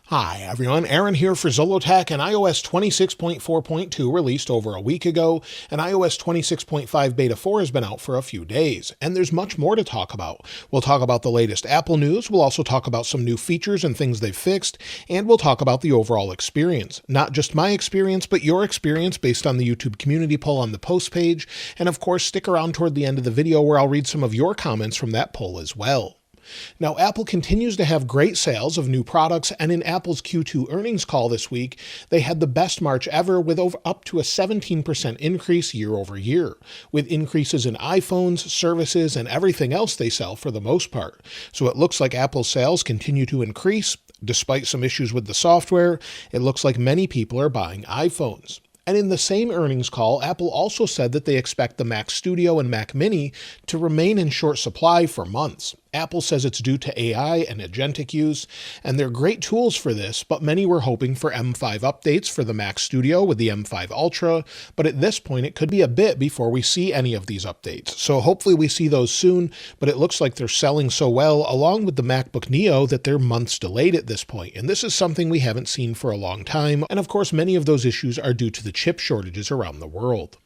Hi everyone, Aaron here for Zollotech, and iOS 26.4.2 released over a week ago, and iOS 26.5 Beta 4 has been out for a few days, and there's much more to talk about. We'll talk about the latest Apple news, we'll also talk about some new features and things they've fixed, and we'll talk about the overall experience. Not just my experience, but your experience based on the YouTube community poll on the post page, and of course stick around toward the end of the video where I'll read some of your comments from that poll as well. Now, Apple continues to have great sales of new products, and in Apple's Q2 earnings call this week, they had the best March ever with up to a 17% increase year over year, with increases in iPhones, services, and everything else they sell for the most part. So it looks like Apple's sales continue to increase. Despite some issues with the software, it looks like many people are buying iPhones. And in the same earnings call, Apple also said that they expect the Mac Studio and Mac Mini to remain in short supply for months. Apple says it's due to AI and agentic use, and they're great tools for this, but many were hoping for M5 updates for the Mac Studio with the M5 Ultra, but at this point it could be a bit before we see any of these updates. So hopefully we see those soon, but it looks like they're selling so well along with the MacBook Neo that they're months delayed at this point, and this is something we haven't seen for a long time, and of course many of those issues are due to the chip shortages around the world.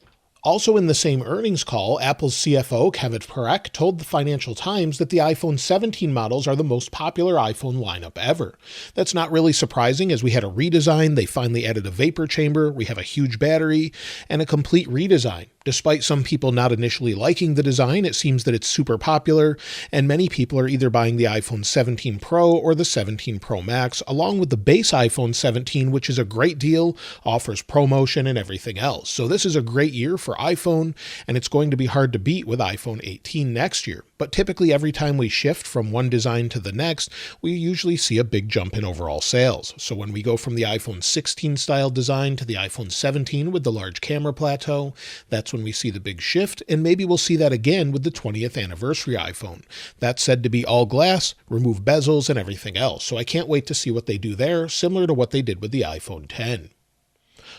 Also in the same earnings call, Apple's CFO, Kevin Parek, told the Financial Times that the iPhone 17 models are the most popular iPhone lineup ever. That's not really surprising, as we had a redesign, they finally added a vapor chamber, we have a huge battery, and a complete redesign. Despite some people not initially liking the design, it seems that it's super popular, and many people are either buying the iPhone 17 Pro or the 17 Pro Max, along with the base iPhone 17, which is a great deal, offers ProMotion and everything else. So this is a great year for iPhone, and it's going to be hard to beat with iPhone 18 next year. But typically every time we shift from one design to the next, we usually see a big jump in overall sales. So when we go from the iPhone 16 style design to the iPhone 17 with the large camera plateau, that's when we see the big shift, and maybe we'll see that again with the 20th anniversary iPhone. That's said to be all glass, remove bezels, and everything else. So I can't wait to see what they do there, similar to what they did with the iPhone 10.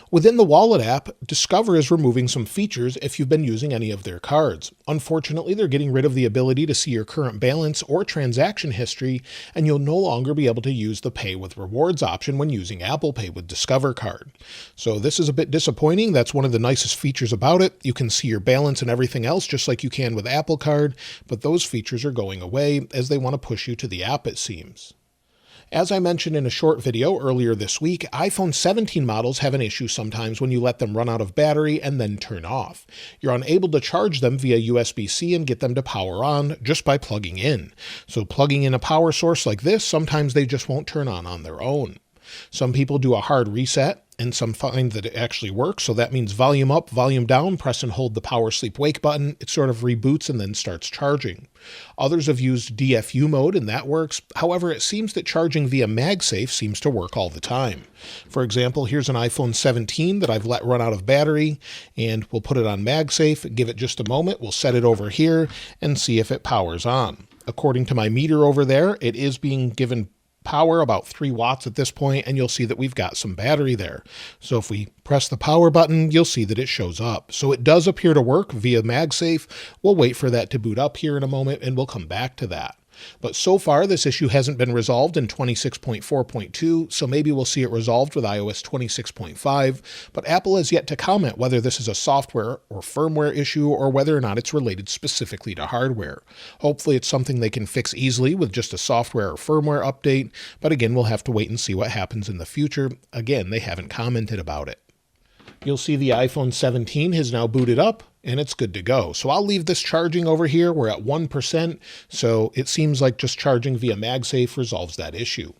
Within the Wallet app, Discover is removing some features if you've been using any of their cards. Unfortunately, they're getting rid of the ability to see your current balance or transaction history, and you'll no longer be able to use the Pay with Rewards option when using Apple Pay with Discover card. So this is a bit disappointing. That's one of the nicest features about it. You can see your balance and everything else just like you can with Apple Card, but those features are going away as they want to push you to the app, it seems. As I mentioned in a short video earlier this week, iPhone 17 models have an issue sometimes when you let them run out of battery and then turn off. You're unable to charge them via USB-C and get them to power on just by plugging in. So plugging in a power source like this, sometimes they just won't turn on their own. Some people do a hard reset, and some find that it actually works. So that means volume up, volume down, press and hold the power sleep wake button. It sort of reboots and then starts charging. Others have used DFU mode and that works. However, it seems that charging via MagSafe seems to work all the time. For example, here's an iPhone 17 that I've let run out of battery, and we'll put it on MagSafe, give it just a moment, we'll set it over here and see if it powers on. According to my meter over there, it is being given power, about 3 watts at this point, and you'll see that we've got some battery there. So if we press the power button, you'll see that it shows up. So it does appear to work via MagSafe. We'll wait for that to boot up here in a moment, and we'll come back to that. But so far, this issue hasn't been resolved in 26.4.2, so maybe we'll see it resolved with iOS 26.5, but Apple has yet to comment whether this is a software or firmware issue or whether or not it's related specifically to hardware. Hopefully it's something they can fix easily with just a software or firmware update, but again, we'll have to wait and see what happens in the future. Again, they haven't commented about it. You'll see the iPhone 17 has now booted up, and it's good to go. So I'll leave this charging over here. We're at 1%, so it seems like just charging via MagSafe resolves that issue.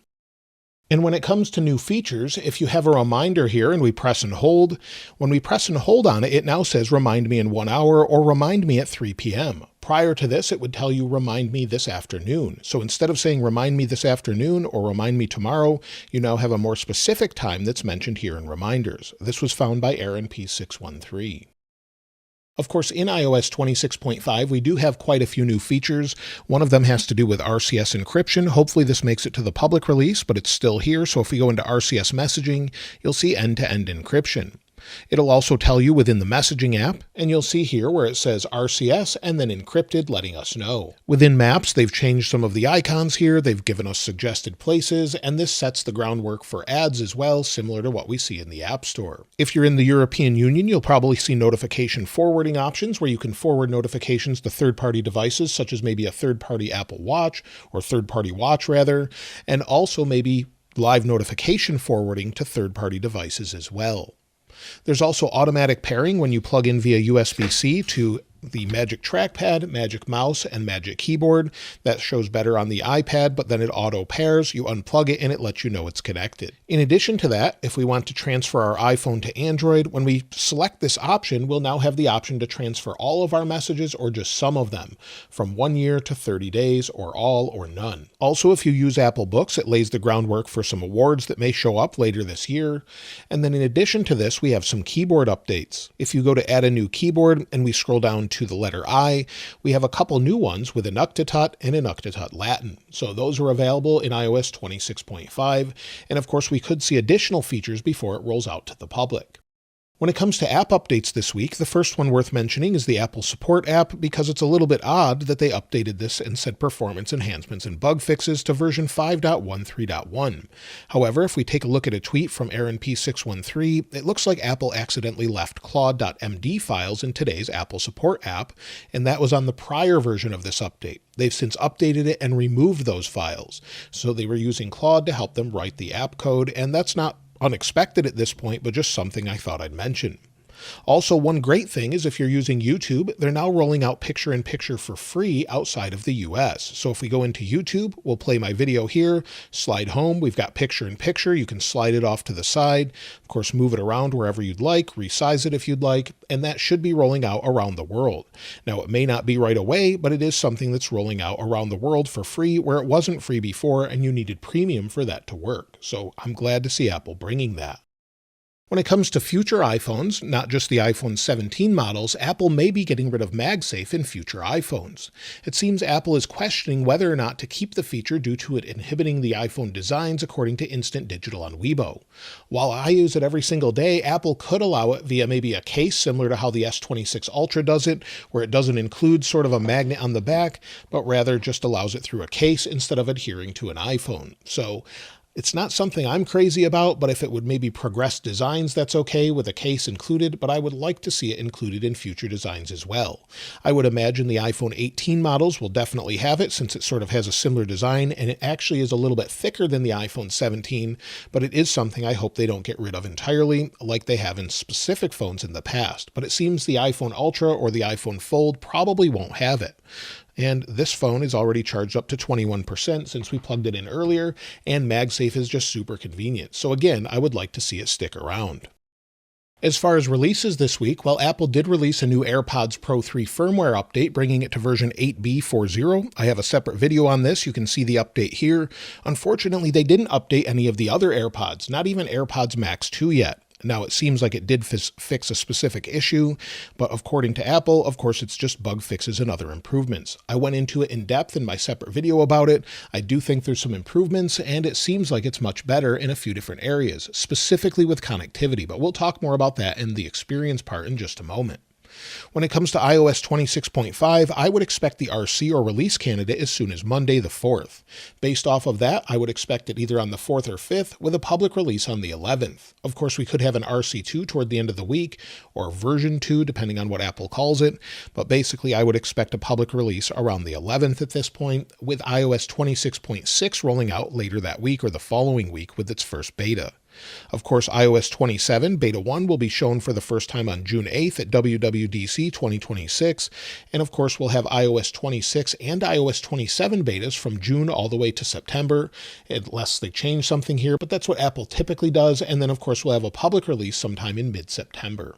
And when it comes to new features, if you have a reminder here and we press and hold, when we press and hold on it, it now says remind me in 1 hour or remind me at 3 p.m. Prior to this, it would tell you remind me this afternoon. So instead of saying remind me this afternoon or remind me tomorrow, you now have a more specific time that's mentioned here in reminders. This was found by Aaron P613. Of course, in iOS 26.5, we do have quite a few new features. One of them has to do with RCS encryption. Hopefully this makes it to the public release, but it's still here. So if we go into RCS messaging, you'll see end-to-end encryption. It'll also tell you within the messaging app, and you'll see here where it says RCS and then encrypted, letting us know. Within Maps, they've changed some of the icons here, they've given us suggested places, and this sets the groundwork for ads as well, similar to what we see in the App Store. If you're in the European Union, you'll probably see notification forwarding options where you can forward notifications to third-party devices, such as maybe a third-party Apple Watch, or third-party watch rather, and also maybe live notification forwarding to third-party devices as well. There's also automatic pairing when you plug in via USB-C to the Magic Trackpad, Magic Mouse, and Magic Keyboard. That shows better on the iPad, but then it auto pairs. You unplug it and it lets you know it's connected. In addition to that, if we want to transfer our iPhone to Android, when we select this option, we'll now have the option to transfer all of our messages or just some of them from 1 year to 30 days or all or none. Also, if you use Apple Books, it lays the groundwork for some awards that may show up later this year. And then in addition to this, we have some keyboard updates. If you go to add a new keyboard and we scroll down to the letter I, we have a couple new ones with Inuktitut and Inuktitut Latin. So those are available in iOS 26.5, and of course we could see additional features before it rolls out to the public. When it comes to app updates this week, the first one worth mentioning is the Apple Support app, because it's a little bit odd that they updated this and said performance enhancements and bug fixes to version 5.13.1. However, if we take a look at a tweet from AaronP613, it looks like Apple accidentally left claude.md files in today's Apple Support app, and that was on the prior version of this update. They've since updated it and removed those files. So they were using Claude to help them write the app code, and that's not unexpected at this point, but just something I thought I'd mention. Also, one great thing is if you're using YouTube, they're now rolling out picture-in-picture for free outside of the US. So if we go into YouTube, we'll play my video here, slide home, we've got picture-in-picture, you can slide it off to the side, of course move it around wherever you'd like, resize it if you'd like, and that should be rolling out around the world. Now it may not be right away, but it is something that's rolling out around the world for free where it wasn't free before and you needed premium for that to work. So I'm glad to see Apple bringing that. When it comes to future iPhones, not just the iPhone 17 models, Apple may be getting rid of MagSafe in future iPhones. It seems Apple is questioning whether or not to keep the feature due to it inhibiting the iPhone designs, according to Instant Digital on Weibo. While I use it every single day, Apple could allow it via maybe a case similar to how the S26 Ultra does it, where it doesn't include sort of a magnet on the back, but rather just allows it through a case instead of adhering to an iPhone. So it's not something I'm crazy about, but if it would maybe progress designs, that's okay with a case included, but I would like to see it included in future designs as well. I would imagine the iPhone 18 models will definitely have it since it sort of has a similar design, and it actually is a little bit thicker than the iPhone 17, but it is something I hope they don't get rid of entirely, like they have in specific phones in the past. But it seems the iPhone Ultra or the iPhone Fold probably won't have it. And this phone is already charged up to 21% since we plugged it in earlier, and MagSafe is just super convenient. So again, I would like to see it stick around. As far as releases this week, well, Apple did release a new AirPods Pro 3 firmware update, bringing it to version 8B40. I have a separate video on this. You can see the update here. Unfortunately, they didn't update any of the other AirPods, not even AirPods Max 2 yet. Now, it seems like it did fix a specific issue, but according to Apple, of course, it's just bug fixes and other improvements. I went into it in depth in my separate video about it. I do think there's some improvements, and it seems like it's much better in a few different areas, specifically with connectivity, but we'll talk more about that in the experience part in just a moment. When it comes to iOS 26.5, I would expect the RC or release candidate as soon as Monday the 4th. Based off of that, I would expect it either on the 4th or 5th with a public release on the 11th. Of course, we could have an RC2 toward the end of the week or version 2, depending on what Apple calls it. But basically, I would expect a public release around the 11th at this point, with iOS 26.6 rolling out later that week or the following week with its first beta. Of course, iOS 27 Beta 1 will be shown for the first time on June 8th at WWDC 2026, and of course we'll have iOS 26 and iOS 27 betas from June all the way to September, unless they change something here, but that's what Apple typically does, and then of course we'll have a public release sometime in mid-September.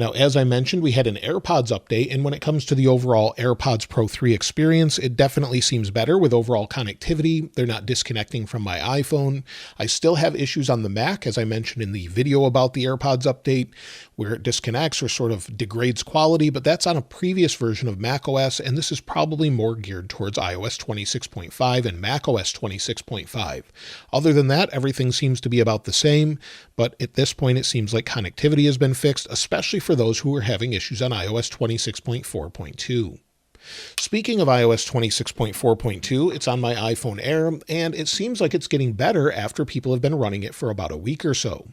Now, as I mentioned, we had an AirPods update, and when it comes to the overall AirPods Pro 3 experience, it definitely seems better with overall connectivity. They're not disconnecting from my iPhone. I still have issues on the Mac, as I mentioned in the video about the AirPods update, where it disconnects or sort of degrades quality, but that's on a previous version of macOS, and this is probably more geared towards iOS 26.5 and macOS 26.5. Other than that, everything seems to be about the same, but at this point it seems like connectivity has been fixed, especially for those who are having issues on iOS 26.4.2. Speaking of iOS 26.4.2, it's on my iPhone Air, and it seems like it's getting better after people have been running it for about a week or so.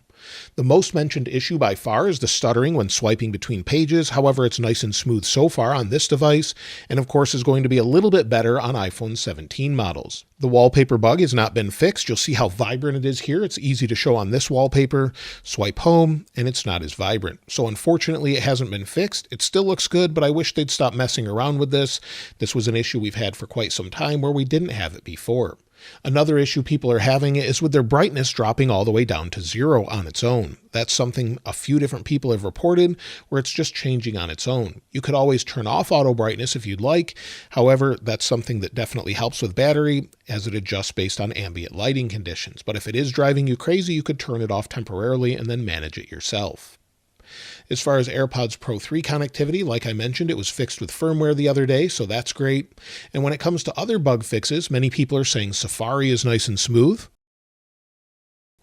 The most mentioned issue by far is the stuttering when swiping between pages. However, it's nice and smooth so far on this device, and of course is going to be a little bit better on iPhone 17 models. The wallpaper bug has not been fixed. You'll see how vibrant it is here. It's easy to show on this wallpaper. Swipe home, and it's not as vibrant. So unfortunately, it hasn't been fixed. It still looks good, but I wish they'd stop messing around with this. This was an issue we've had for quite some time where we didn't have it before. Another issue people are having is with their brightness dropping all the way down to 0 on its own. That's something a few different people have reported, where it's just changing on its own. You could always turn off auto brightness if you'd like. However, that's something that definitely helps with battery as it adjusts based on ambient lighting conditions. But if it is driving you crazy, you could turn it off temporarily and then manage it yourself. As far as AirPods Pro 3 connectivity, like I mentioned, it was fixed with firmware the other day, so that's great. And when it comes to other bug fixes, many people are saying Safari is nice and smooth.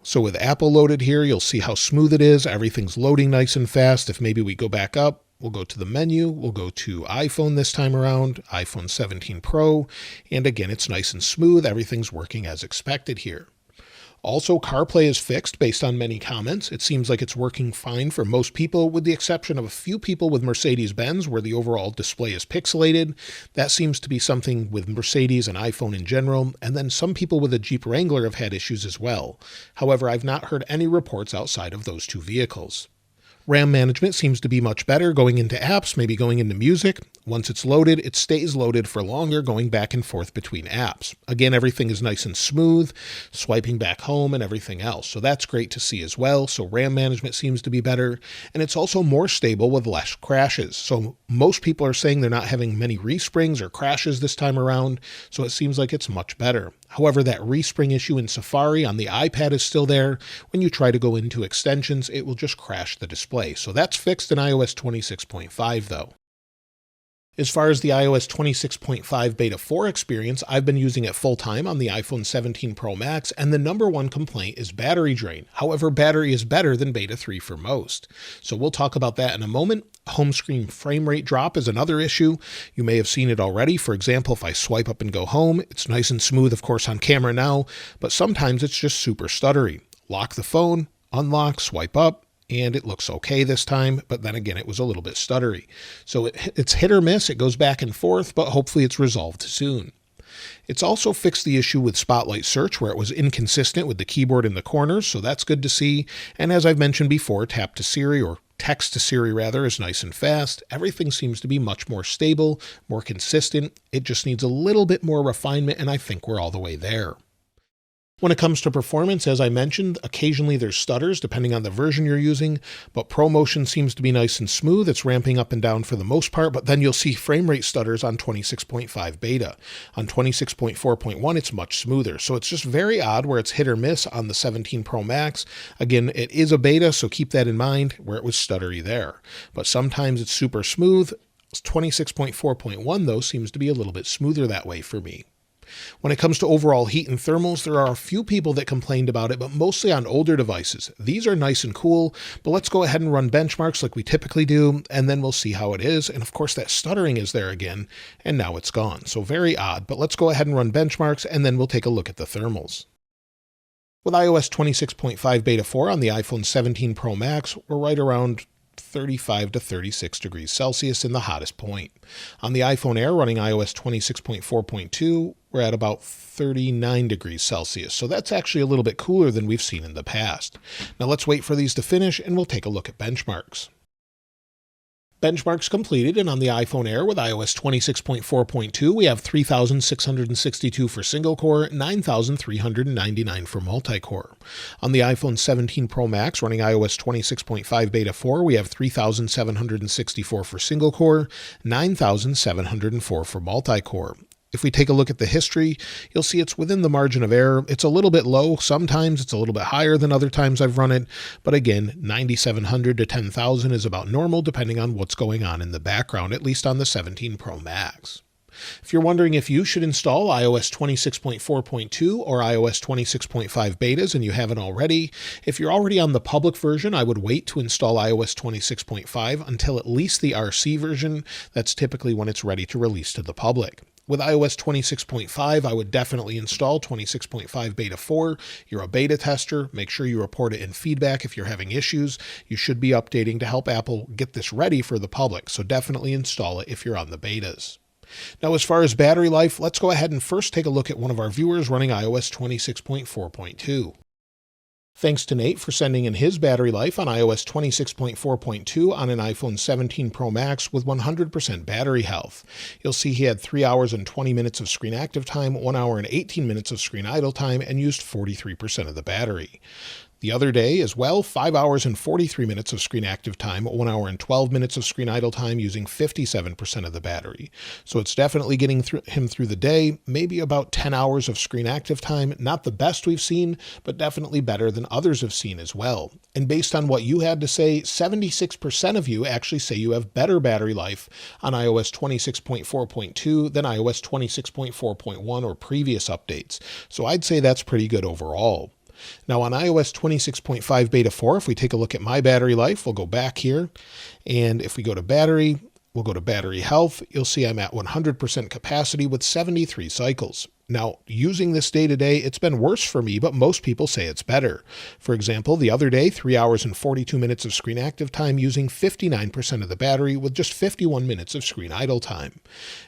So with Apple loaded here, you'll see how smooth it is. Everything's loading nice and fast. If maybe we go back up, we'll go to the menu, we'll go to iPhone this time around, iPhone 17 Pro, and again, it's nice and smooth. Everything's working as expected here. Also, CarPlay is fixed based on many comments. It seems like it's working fine for most people, with the exception of a few people with Mercedes-Benz, where the overall display is pixelated. That seems to be something with Mercedes and iPhone in general, and then some people with a Jeep Wrangler have had issues as well. However, I've not heard any reports outside of those two vehicles. RAM management seems to be much better, going into apps, maybe going into music. Once it's loaded, it stays loaded for longer, going back and forth between apps. Again, everything is nice and smooth, swiping back home and everything else. So that's great to see as well. So RAM management seems to be better, and it's also more stable with less crashes. So most people are saying they're not having many resprings or crashes this time around, so it seems like it's much better. However, that respring issue in Safari on the iPad is still there. When you try to go into extensions, it will just crash the display. So that's fixed in iOS 26.5 though. As far as the iOS 26.5 Beta 4 experience, I've been using it full-time on the iPhone 17 Pro Max, and the number one complaint is battery drain. However, battery is better than Beta 3 for most. So we'll talk about that in a moment. Home screen frame rate drop is another issue. You may have seen it already. For example, if I swipe up and go home, it's nice and smooth, of course, on camera now, but sometimes it's just super stuttery. Lock the phone, unlock, swipe up, and it looks okay this time, but then again, it was a little bit stuttery. So it's hit or miss, it goes back and forth, but hopefully it's resolved soon. It's also fixed the issue with Spotlight Search, where it was inconsistent with the keyboard in the corners, so that's good to see. And as I've mentioned before, Tap to Siri, or Text to Siri rather, is nice and fast. Everything seems to be much more stable, more consistent. It just needs a little bit more refinement, and I think we're all the way there. When it comes to performance, as I mentioned, occasionally there's stutters depending on the version you're using, but ProMotion seems to be nice and smooth. It's ramping up and down for the most part, but then you'll see frame rate stutters on 26.5 beta. On 26.4.1, it's much smoother. So it's just very odd where it's hit or miss on the 17 Pro Max. Again, it is a beta, so keep that in mind where it was stuttery there. But sometimes it's super smooth. 26.4.1 though seems to be a little bit smoother that way for me. When it comes to overall heat and thermals, there are a few people that complained about it, but mostly on older devices. These are nice and cool, but let's go ahead and run benchmarks like we typically do, and then we'll see how it is. And of course, that stuttering is there again, and now it's gone. So very odd, but let's go ahead and run benchmarks, and then we'll take a look at the thermals. With iOS 26.5 Beta 4 on the iPhone 17 Pro Max, we're right around 35 to 36 degrees Celsius in the hottest point. On the iPhone Air running iOS 26.4.2, we're at about 39 degrees Celsius. So that's actually a little bit cooler than we've seen in the past. Now let's wait for these to finish and we'll take a look at benchmarks. Benchmarks completed, and on the iPhone Air with iOS 26.4.2, we have 3,662 for single-core, 9,399 for multi-core. On the iPhone 17 Pro Max running iOS 26.5 Beta 4, we have 3,764 for single-core, 9,704 for multi-core. If we take a look at the history, you'll see it's within the margin of error. It's a little bit low. Sometimes it's a little bit higher than other times I've run it. But again, 9,700 to 10,000 is about normal depending on what's going on in the background, at least on the 17 Pro Max. If you're wondering if you should install iOS 26.4.2 or iOS 26.5 betas and you haven't already, if you're already on the public version, I would wait to install iOS 26.5 until at least the RC version. That's typically when it's ready to release to the public. With iOS 26.5, I would definitely install 26.5 Beta 4. You're a beta tester. Make sure you report it in feedback if you're having issues. You should be updating to help Apple get this ready for the public, so definitely install it if you're on the betas. Now, as far as battery life, let's go ahead and first take a look at one of our viewers running iOS 26.4.2. Thanks to Nate for sending in his battery life on iOS 26.4.2 on an iPhone 17 Pro Max with 100% battery health. You'll see he had 3 hours and 20 minutes of screen active time, 1 hour and 18 minutes of screen idle time, and used 43% of the battery. The other day as well, 5 hours and 43 minutes of screen active time, 1 hour and 12 minutes of screen idle time using 57% of the battery. So it's definitely getting him through the day, maybe about 10 hours of screen active time. Not the best we've seen, but definitely better than others have seen as well. And based on what you had to say, 76% of you actually say you have better battery life on iOS 26.4.2 than iOS 26.4.1 or previous updates. So I'd say that's pretty good overall. Now on iOS 26.5 Beta 4, if we take a look at my battery life, we'll go back here. And if we go to battery, we'll go to battery health. You'll see I'm at 100% capacity with 73 cycles. Now, using this day to day, it's been worse for me, but most people say it's better. For example, the other day, 3 hours and 42 minutes of screen active time using 59% of the battery with just 51 minutes of screen idle time.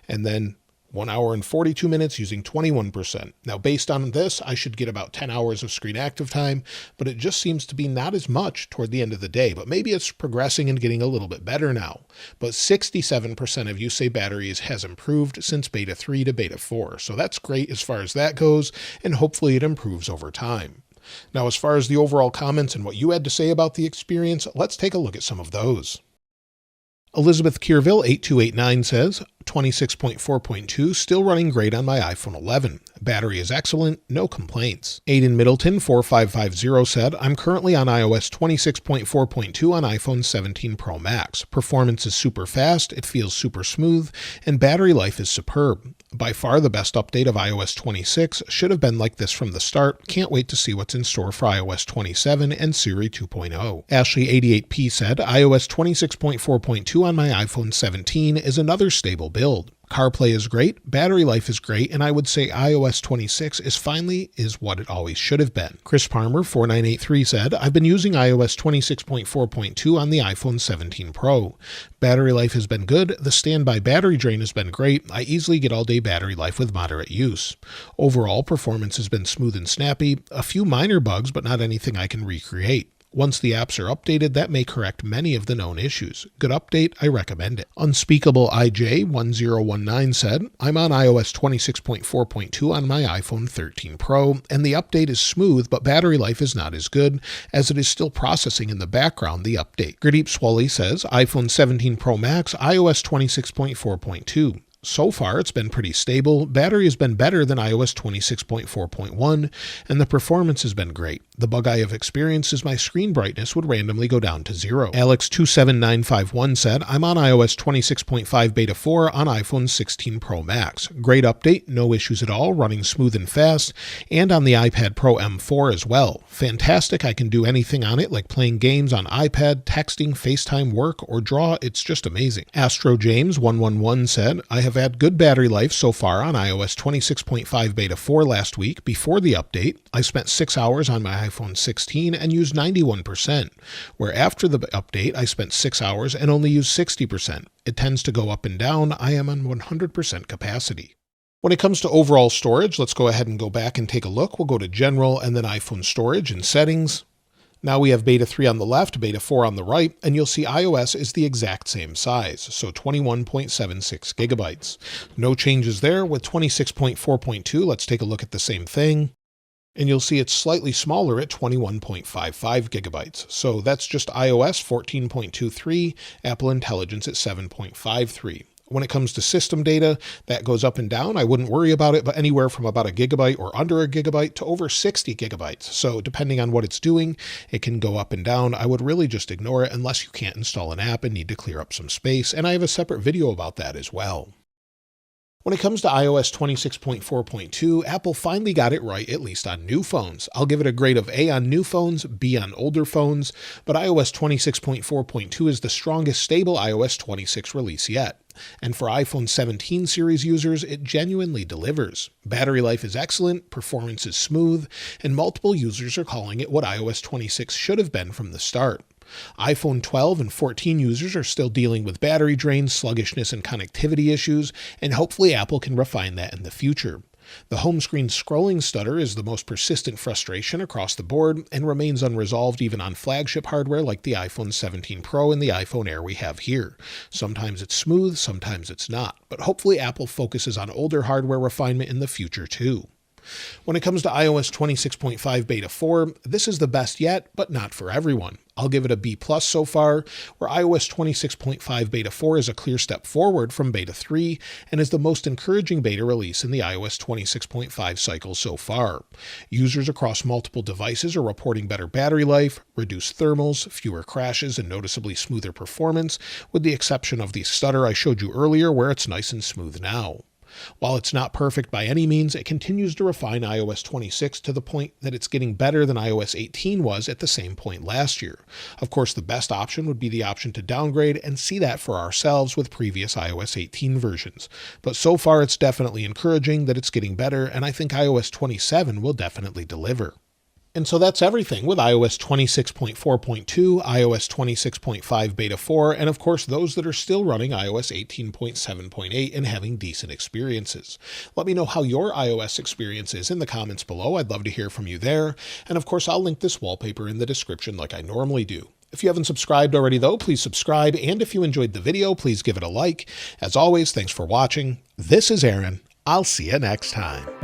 And then 1 hour and 42 minutes using 21%. Now, based on this, I should get about 10 hours of screen active time, but it just seems to be not as much toward the end of the day, but maybe it's progressing and getting a little bit better now. But 67% of you say batteries has improved since Beta 3 to Beta 4. So that's great as far as that goes, and hopefully it improves over time. Now, as far as the overall comments and what you had to say about the experience, let's take a look at some of those. Elizabeth Kierville 8289 says, 26.4.2 still running great on my iPhone 11. Battery is excellent, no complaints. Aiden Middleton 4550 said, I'm currently on iOS 26.4.2 on iPhone 17 Pro Max. Performance is super fast, it feels super smooth, and battery life is superb. By far the best update of iOS 26, should have been like this from the start. Can't wait to see what's in store for iOS 27 and Siri 2.0. Ashley88P said, iOS 26.4.2 on my iPhone 17 is another stable build. CarPlay is great, battery life is great, and I would say iOS 26 is what it always should have been. Chris Palmer 4983 said, I've been using iOS 26.4.2 on the iPhone 17 Pro. Battery life has been good, the standby battery drain has been great, I easily get all day battery life with moderate use. Overall, performance has been smooth and snappy, a few minor bugs but not anything I can recreate. Once the apps are updated, that may correct many of the known issues. Good update, I recommend it. Unspeakable IJ1019 said, I'm on iOS 26.4.2 on my iPhone 13 Pro, and the update is smooth, but battery life is not as good, as it is still processing in the background the update. Gurdeep Swally says, iPhone 17 Pro Max, iOS 26.4.2. So far, it's been pretty stable. Battery has been better than iOS 26.4.1, and the performance has been great. The bug I have experienced is my screen brightness would randomly go down to 0. Alex27951 said, I'm on iOS 26.5 Beta 4 on iPhone 16 Pro Max. Great update, no issues at all, running smooth and fast, and on the iPad Pro M4 as well. Fantastic, I can do anything on it, like playing games on iPad, texting, FaceTime, work, or draw. It's just amazing. AstroJames111 said, I have had good battery life so far on iOS 26.5 Beta 4 last week before the update. I spent 6 hours on my iPhone 16 and used 91%, where after the update I spent 6 hours and only used 60%. It tends to go up and down. I am on 100% capacity. When it comes to overall storage, let's go ahead and go back and take a look. We'll go to General and then iPhone Storage and Settings. Now we have beta 3 on the left, beta 4 on the right, and you'll see iOS is the exact same size, so 21.76 gigabytes. No changes there. With 26.4.2, let's take a look at the same thing. And you'll see it's slightly smaller at 21.55 gigabytes. So that's just iOS 14.23, Apple Intelligence at 7.53. When it comes to system data, that goes up and down. I wouldn't worry about it, but anywhere from about a gigabyte or under a gigabyte to over 60 gigabytes. So depending on what it's doing, it can go up and down. I would really just ignore it unless you can't install an app and need to clear up some space. And I have a separate video about that as well. When it comes to iOS 26.4.2, Apple finally got it right, at least on new phones. I'll give it a grade of A on new phones, B on older phones, but iOS 26.4.2 is the strongest stable iOS 26 release yet. And for iPhone 17 series users, it genuinely delivers. Battery life is excellent, performance is smooth, and multiple users are calling it what iOS 26 should have been from the start. iPhone 12 and 14 users are still dealing with battery drain, sluggishness, and connectivity issues, and hopefully Apple can refine that in the future. The home screen scrolling stutter is the most persistent frustration across the board and remains unresolved even on flagship hardware like the iPhone 17 Pro and the iPhone Air we have here. Sometimes it's smooth, sometimes it's not, but hopefully Apple focuses on older hardware refinement in the future too. When it comes to iOS 26.5 Beta 4, this is the best yet, but not for everyone. I'll give it a B+ so far, where iOS 26.5 Beta 4 is a clear step forward from Beta 3 and is the most encouraging beta release in the iOS 26.5 cycle so far. Users across multiple devices are reporting better battery life, reduced thermals, fewer crashes, and noticeably smoother performance, with the exception of the stutter I showed you earlier where it's nice and smooth now. While it's not perfect by any means, it continues to refine iOS 26 to the point that it's getting better than iOS 18 was at the same point last year. Of course, the best option would be the option to downgrade and see that for ourselves with previous iOS 18 versions. But so far, it's definitely encouraging that it's getting better, and I think iOS 27 will definitely deliver. And so that's everything with iOS 26.4.2, iOS 26.5 Beta 4, and of course those that are still running iOS 18.7.8 and having decent experiences. Let me know how your iOS experience is in the comments below. I'd love to hear from you there. And of course, I'll link this wallpaper in the description like I normally do. If you haven't subscribed already though, please subscribe. And if you enjoyed the video, please give it a like. As always, thanks for watching. This is Aaron. I'll see you next time.